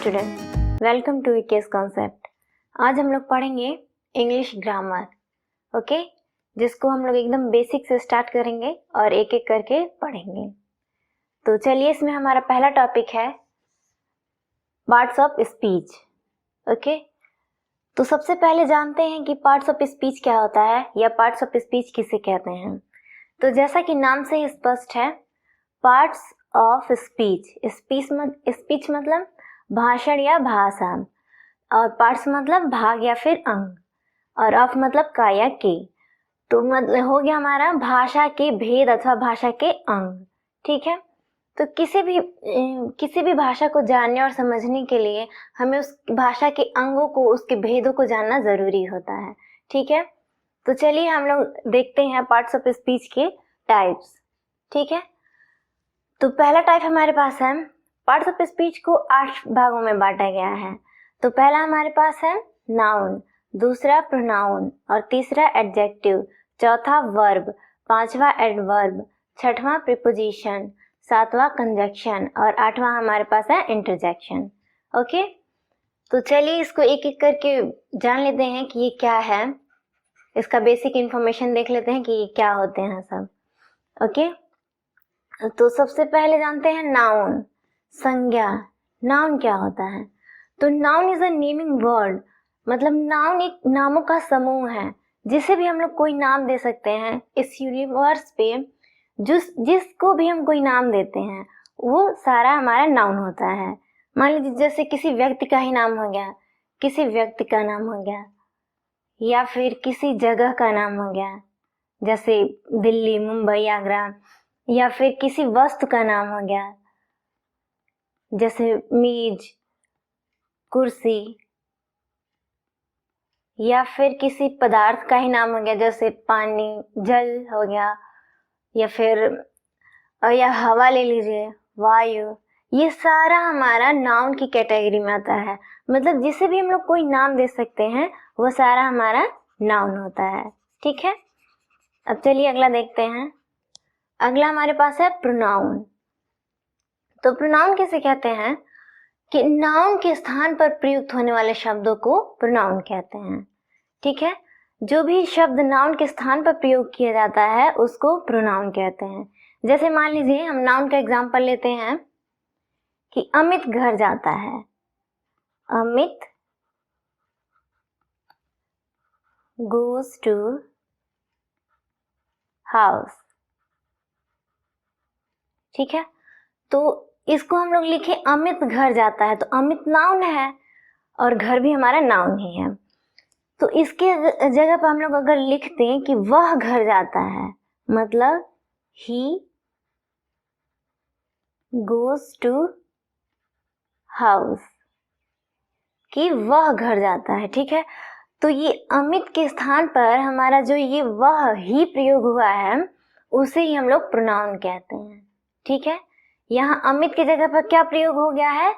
Student, welcome to विकेस concept. आज हम लोग पढ़ेंगे इंग्लिश ग्रामर, ओके, जिसको हम लोग एकदम बेसिक से स्टार्ट करेंगे और एक एक करके पढ़ेंगे। तो चलिए, इसमें हमारा पहला टॉपिक है पार्ट्स ऑफ स्पीच, ओके। तो सबसे पहले जानते हैं कि पार्ट्स ऑफ स्पीच क्या होता है या पार्ट्स ऑफ स्पीच किसे कहते हैं। तो जैसा कि नाम से ही स्पष्ट है, पार्ट्स ऑफ स्पीच, स्पीच मतलब भाषण या भाषा, और पार्ट्स मतलब भाग या फिर अंग, और ऑफ मतलब का या के। तो मतलब हो गया हमारा भाषा के भेद अथवा भाषा के अंग, ठीक है। तो किसी भी भाषा को जानने और समझने के लिए हमें उस भाषा के अंगों को, उसके भेदों को जानना जरूरी होता है, ठीक है। तो चलिए हम लोग देखते हैं पार्ट्स ऑफ स्पीच के टाइप्स, ठीक है। तो पहला टाइप हमारे पास है, पार्ट्स ऑफ स्पीच को 8 भागों में बांटा गया है। तो पहला हमारे पास है नाउन, दूसरा प्रोनाउन, और तीसरा एडजेक्टिव, चौथा वर्ब, पांचवा एडवर्ब, छठवां प्रीपोजिशन, सातवां कंजक्शन, और आठवां हमारे पास है इंटरजेक्शन, ओके। तो चलिए इसको एक एक करके जान लेते हैं कि ये क्या है। इसका बेसिक इंफॉर्मेशन देख लेते हैं कि ये क्या होते हैं सब, ओके। तो सबसे पहले जानते हैं नाउन, संज्ञा। नाउन क्या होता है? तो noun is a naming word, मतलब नाउन एक नामों का समूह है जिसे भी हम लोग कोई नाम दे सकते हैं। इस यूनिवर्स पे जिसको भी हम कोई नाम देते हैं वो सारा हमारा नाउन होता है। मान लीजिए जैसे किसी व्यक्ति का ही नाम हो गया, किसी व्यक्ति का नाम हो गया, या फिर किसी जगह का नाम हो गया, जैसे दिल्ली, मुंबई, आगरा, या फिर किसी वस्तु का नाम हो गया, जैसे मेज, कुर्सी, या फिर किसी पदार्थ का ही नाम हो गया, जैसे पानी, जल हो गया, या फिर या हवा ले लीजिए, वायु। ये सारा हमारा नाउन की कैटेगरी में आता है, मतलब जिसे भी हम लोग कोई नाम दे सकते हैं वो सारा हमारा नाउन होता है, ठीक है। अब चलिए अगला देखते हैं। अगला हमारे पास है प्रोनाउन। तो प्रोनाउन किसे कहते हैं कि नाउन के स्थान पर प्रयुक्त होने वाले शब्दों को प्रोनाउन कहते हैं, ठीक है। जो भी शब्द नाउन के स्थान पर प्रयोग किया जाता है उसको प्रोनाउन कहते हैं। जैसे मान लीजिए हम नाउन का एग्जांपल लेते हैं कि अमित घर जाता है, अमित गोes to हाउस, ठीक है। तो इसको हम लोग लिखे अमित घर जाता है, तो अमित नाउन है और घर भी हमारा नाउन ही है। तो इसके जगह पर हम लोग अगर लिखते हैं कि वह घर जाता है, मतलब he goes to house, कि वह घर जाता है, ठीक है। तो ये अमित के स्थान पर हमारा जो ये वह ही प्रयोग हुआ है उसे ही हम लोग प्रोनाउन कहते हैं, ठीक है। यहाँ अमित की जगह पर क्या प्रयोग हो गया है?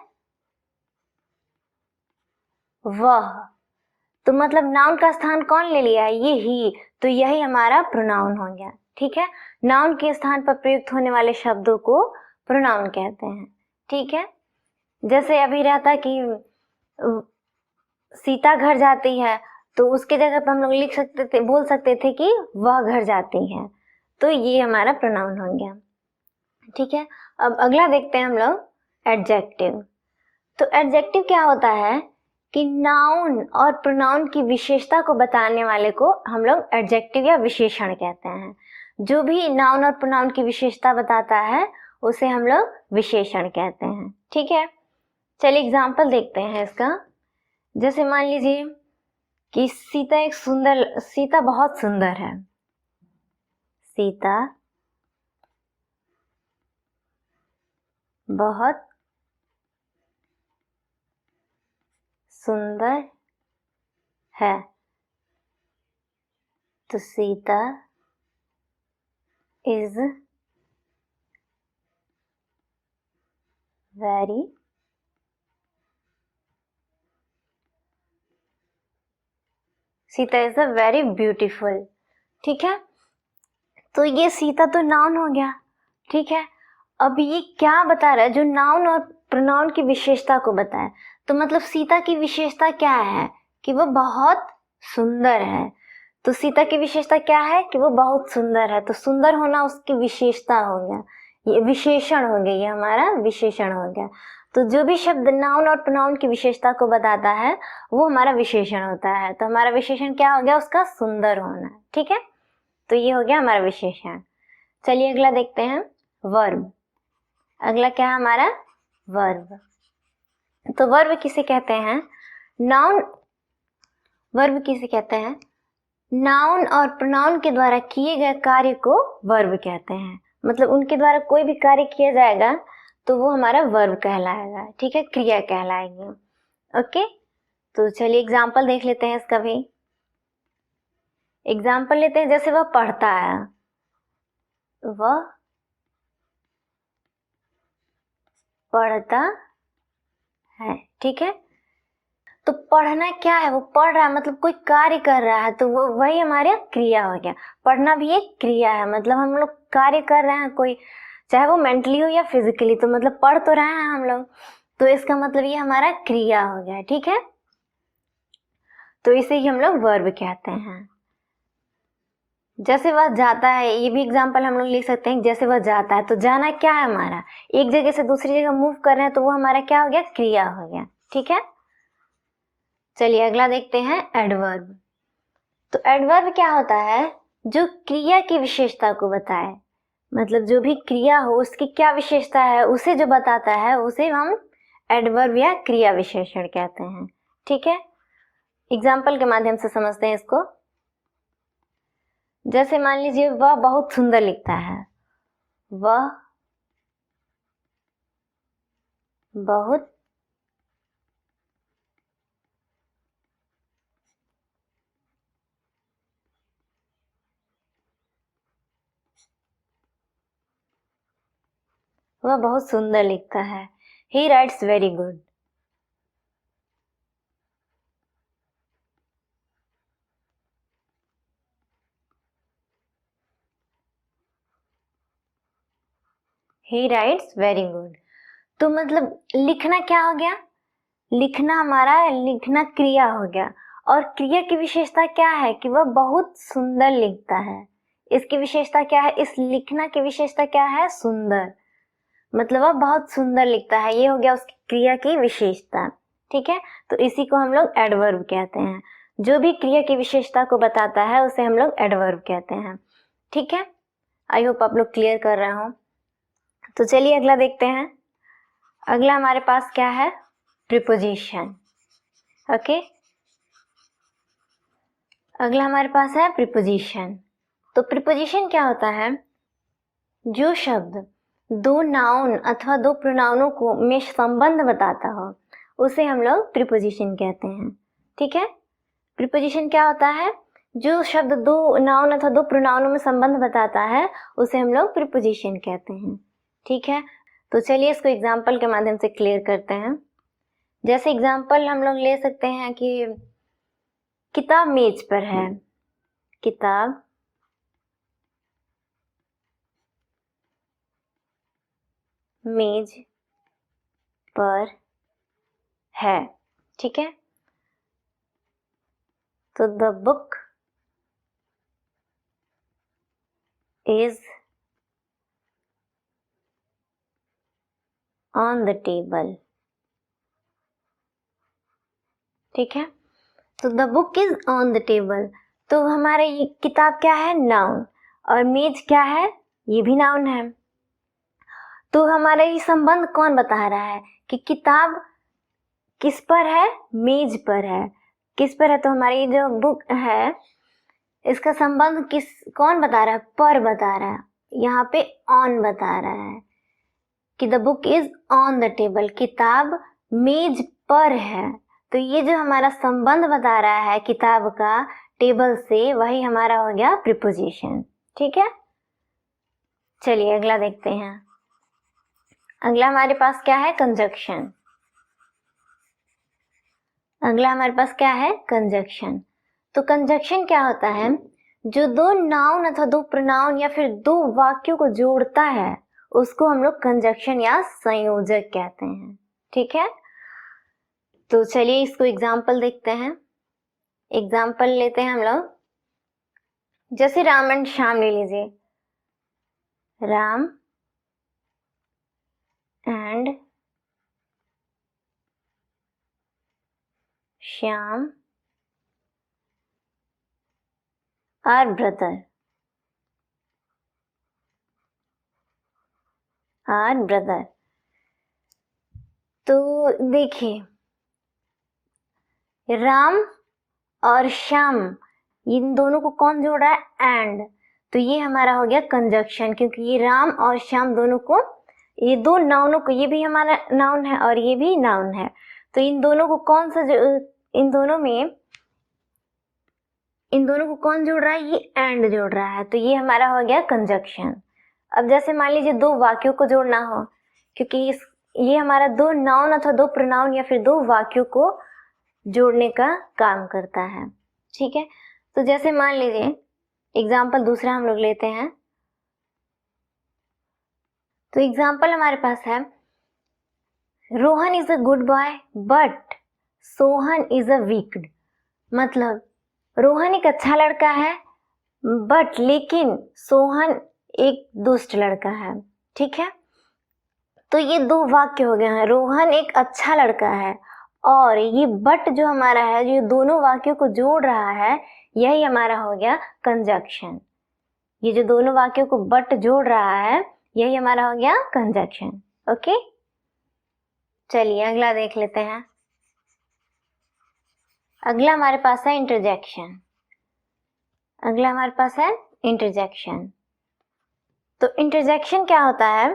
वह। तो मतलब नाउन का स्थान कौन ले लिया है? ये ही। तो यही हमारा प्रोनाउन हो गया, ठीक है। नाउन के स्थान पर प्रयुक्त होने वाले शब्दों को प्रोनाउन कहते हैं, ठीक है। जैसे अभी रहता कि सीता घर जाती है, तो उसके जगह पर हम लोग लिख सकते थे, बोल सकते थे कि वह घर जाती है। तो ये हमारा प्रोनाउन हो गया, ठीक है। अब अगला देखते हैं हम लोग एडजेक्टिव। तो एडजेक्टिव क्या होता है कि नाउन और प्रोनाउन की विशेषता को बताने वाले को हम लोग एडजेक्टिव या विशेषण कहते हैं। जो भी नाउन और प्रोनाउन की विशेषता बताता है उसे हम लोग विशेषण कहते हैं, ठीक है। चलिए एग्जाम्पल देखते हैं इसका। जैसे मान लीजिए कि सीता बहुत सुंदर है, सीता बहुत सुंदर है, तो Sita is very Sita is a very beautiful, ठीक है। तो ये सीता तो नाउन हो गया, ठीक है। अब ये क्या बता रहा है? जो नाउन और प्रोनाउन की विशेषता को बताए। तो मतलब सीता की विशेषता क्या है कि वो बहुत सुंदर है। तो सीता की विशेषता क्या है कि वो बहुत सुंदर है। तो सुंदर होना उसकी विशेषता हो गया, ये विशेषण हो गया, ये हमारा विशेषण हो गया। तो जो भी शब्द नाउन और प्रोनाउन की विशेषता को बताता है वो हमारा विशेषण होता है। तो हमारा विशेषण क्या हो गया, उसका सुंदर होना। ठीक है, तो ये हो गया हमारा विशेषण। चलिए अगला देखते हैं, वर्ब। अगला क्या है हमारा, वर्ब। तो वर्ब किसे कहते हैं, नाउन। वर्ब किसे कहते हैं, नाउन और प्रोनाउन के द्वारा किए गए कार्य को वर्ब कहते हैं। मतलब उनके द्वारा कोई भी कार्य किया जाएगा तो वो हमारा वर्ब कहलाएगा। ठीक है, क्रिया कहलाएगी। ओके, तो चलिए एग्जाम्पल देख लेते हैं इसका भी। एग्जाम्पल लेते हैं, जैसे वह पढ़ता है, वह पढ़ता है। ठीक है, तो पढ़ना क्या है, वो पढ़ रहा है मतलब कोई कार्य कर रहा है, तो वो वही हमारे क्रिया हो गया। पढ़ना भी एक क्रिया है, मतलब हम लोग कार्य कर रहे हैं कोई, चाहे वो मेंटली हो या फिजिकली, तो मतलब पढ़ तो रहे हैं हम लोग, तो इसका मतलब ये हमारा क्रिया हो गया। ठीक है, तो इसे ही हम लोग वर्ब कहते हैं। जैसे वह जाता है, ये भी एग्जाम्पल हम लोग लिख सकते हैं। जैसे वह जाता है, तो जाना क्या है हमारा, एक जगह से दूसरी जगह मूव कर रहे हैं, तो वो हमारा क्या हो गया, क्रिया हो गया। ठीक है, चलिए अगला देखते हैं, एडवर्ब। तो एडवर्ब क्या होता है, जो क्रिया की विशेषता को बताए। मतलब जो भी क्रिया हो उसकी क्या विशेषता है उसे जो बताता है उसे हम एडवर्ब या क्रिया विशेषण कहते हैं। ठीक है, एग्जाम्पल के माध्यम से समझते हैं इसको। जैसे मान लीजिए वह बहुत सुंदर लिखता है, वह बहुत वह बहुत सुंदर लिखता है, ही राइट्स वेरी गुड। ही राइट्स वेरी गुड। तो मतलब लिखना क्या हो गया, लिखना हमारा, लिखना क्रिया हो गया। और क्रिया की विशेषता क्या है कि वह बहुत सुंदर लिखता है। इसकी विशेषता क्या है, इस लिखना की विशेषता क्या है, सुंदर। मतलब वह बहुत सुंदर लिखता है, ये हो गया उसकी क्रिया की विशेषता। ठीक है, तो इसी को हम लोग एडवर्ब कहते हैं। जो भी क्रिया की विशेषता को बताता है उसे हम लोग एडवर्ब कहते हैं। ठीक है, आई होप आप लोग क्लियर कर रहे हो। तो चलिए अगला देखते हैं। अगला हमारे पास क्या है, प्रीपोजिशन। ओके, अगला हमारे पास है प्रीपोजिशन। तो प्रीपोजिशन क्या होता है, जो शब्द दो नाउन अथवा दो प्रोनाउनों को में संबंध बताता हो उसे हम लोग प्रीपोजिशन कहते हैं। ठीक है, प्रीपोजिशन क्या होता है, जो शब्द दो नाउन अथवा दो प्रोनाउनों में संबंध बताता है उसे हम लोग प्रीपोजिशन कहते हैं। ठीक है, तो चलिए इसको एग्जाम्पल के माध्यम से क्लियर करते हैं। जैसे एग्जाम्पल हम लोग ले सकते हैं कि किताब मेज पर है, किताब मेज पर है। ठीक है, तो the book is on the table. ठीक है, तो the book is on the table. तो हमारा ये किताब क्या है, नाउन, और मेज क्या है, ये भी नाउन है। तो हमारा ये संबंध कौन बता रहा है कि किताब किस पर है, मेज पर है। किस पर है, तो हमारी जो बुक है इसका संबंध किस, कौन बता रहा है, पर बता रहा है। यहाँ पे ऑन बता रहा है कि the book is on the table, किताब मेज पर है। तो ये जो हमारा संबंध बता रहा है किताब का टेबल से, वही हमारा हो गया प्रीपोजिशन। ठीक है, चलिए अगला देखते हैं। अगला हमारे पास क्या है, कंजक्शन। अगला हमारे पास क्या है, कंजक्शन। तो कंजक्शन क्या होता है, जो दो नाउन अथवा दो प्रोनाउन या फिर दो वाक्यों को जोड़ता है उसको हम लोग कंजक्शन या संयोजक कहते हैं। ठीक है, तो चलिए इसको एग्जाम्पल देखते हैं। एग्जाम्पल लेते हैं हम लोग, जैसे राम एंड श्याम ले लीजिए। Ram and Shyam are brother. तो देखिए, राम और श्याम इन दोनों को कौन जोड़ रहा है? एंड। तो ये हमारा हो गया कंजक्शन, क्योंकि ये राम और श्याम दोनों को, ये दो नाउनों को, ये भी हमारा नाउन है और ये भी नाउन है, तो इन दोनों को कौन सा इन दोनों को कौन जोड़ रहा है? ये एंड जोड़ रहा है, तो ये हमारा हो गया कंजक्शन। अब जैसे मान लीजिए दो वाक्यों को जोड़ना हो, क्योंकि ये हमारा दो नाउन अथवा दो प्रोनाउन या फिर दो वाक्यों को जोड़ने का काम करता है, ठीक है। तो जैसे मान लीजिए एग्जाम्पल दूसरा हम लोग लेते हैं। तो एग्जाम्पल हमारे पास है, Rohan is a good boy but Sohan is a wicked. मतलब रोहन एक अच्छा लड़का है बट लेकिन सोहन एक दुष्ट लड़का है, ठीक है। तो ये दो वाक्य हो गए हैं, रोहन एक अच्छा लड़का है और ये बट जो हमारा है, जो दोनों वाक्यों को जोड़ रहा है, यही हमारा हो गया कंजक्शन। ये जो दोनों वाक्यों को बट जोड़ रहा है, यही हमारा हो गया कंजक्शन। ओके, चलिए अगला देख लेते हैं। अगला हमारे पास है इंटरजेक्शन। तो इंटरजेक्शन क्या होता है?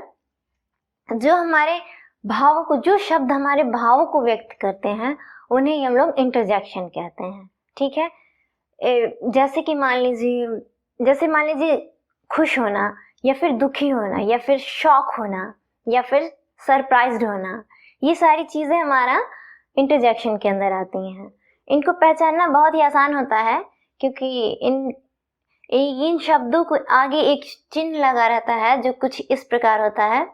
जो हमारे भावों को, जो शब्द हमारे भावों को व्यक्त करते हैं, उन्हें हम लोग इंटरजेक्शन कहते हैं, ठीक है। जैसे मान लीजिए खुश होना या फिर दुखी होना या फिर शॉक होना या फिर सरप्राइज्ड होना, ये सारी चीजें हमारा इंटरजेक्शन के अंदर आती हैं। इनको पहचानना बहुत ही आसान होता है, क्योंकि इन शब्दों को आगे एक चिन्ह लगा रहता है जो कुछ इस प्रकार होता है,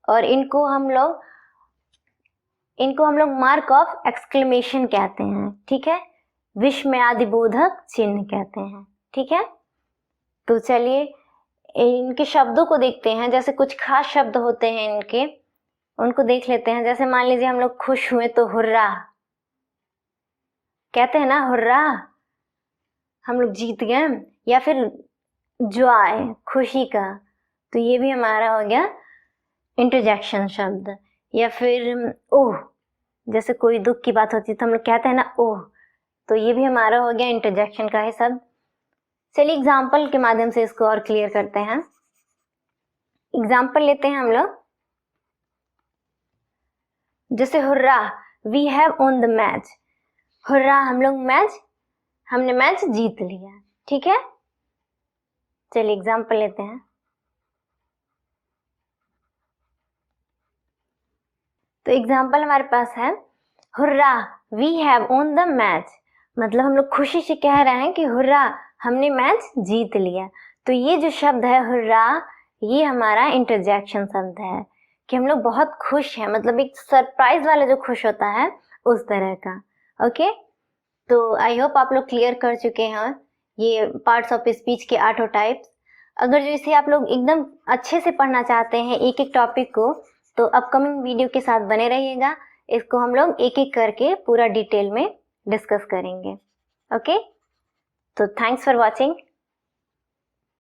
और इनको हम लोग मार्क ऑफ एक्सक्लेमेशन कहते हैं, ठीक है। विस्मयादिबोधक चिन्ह कहते हैं, ठीक है। तो चलिए इनके शब्दों को देखते हैं। जैसे कुछ खास शब्द होते हैं इनके, उनको देख लेते हैं। जैसे मान लीजिए हम लोग खुश हुए तो हुर्रा कहते हैं ना, हुर्रा हम लोग जीत गए, या फिर जॉय खुशी का, तो ये भी हमारा हो गया इंटरजेक्शन शब्द। या फिर ओह, जैसे कोई दुख की बात होती है तो हम लोग कहते हैं ना ओह, तो ये भी हमारा हो गया इंटरजेक्शन का ही शब्द। चलिए एग्जाम्पल के माध्यम से इसको और क्लियर करते हैं। एग्जाम्पल लेते हैं हम लोग, जैसे hurrah we have won the match. Hurrah हमने मैच जीत लिया, ठीक है। चलिए एग्जाम्पल लेते हैं। तो एग्जाम्पल हमारे पास है, hurrah we have won the match. मतलब हम लोग खुशी से कह रहे हैं कि हुर्रा हमने मैच जीत लिया। तो ये जो शब्द है हुर्रा, ये हमारा इंटरजेक्शन शब्द है, कि हम लोग बहुत खुश हैं, मतलब एक सरप्राइज वाला जो खुश होता है उस तरह का। ओके, तो आई होप आप लोग क्लियर कर चुके हैं ये पार्ट्स ऑफ स्पीच के 8 टाइप्स। अगर जो इसे आप लोग एकदम अच्छे से पढ़ना चाहते हैं एक एक टॉपिक को, तो अपकमिंग वीडियो के साथ बने रहिएगा। इसको हम लोग एक एक करके पूरा डिटेल में डिस्कस करेंगे। ओके, तो थैंक्स फॉर वॉचिंग।